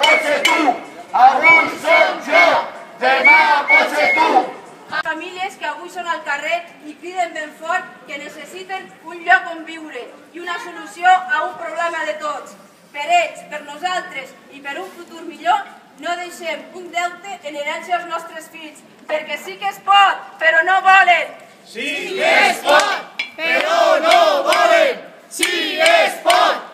pots ser tu, avui som jo, demà pots ser tu. Famílies que avui són al carrer i criden ben fort que necessiten un lloc on viure i una solució a un problema de tots. Per ells, per nosaltres i per un futur millor, no deixem un deute en herència als nostres fills, perquè sí que es pot, però no volen. Sí que es pot, però no volen. Sí es pot,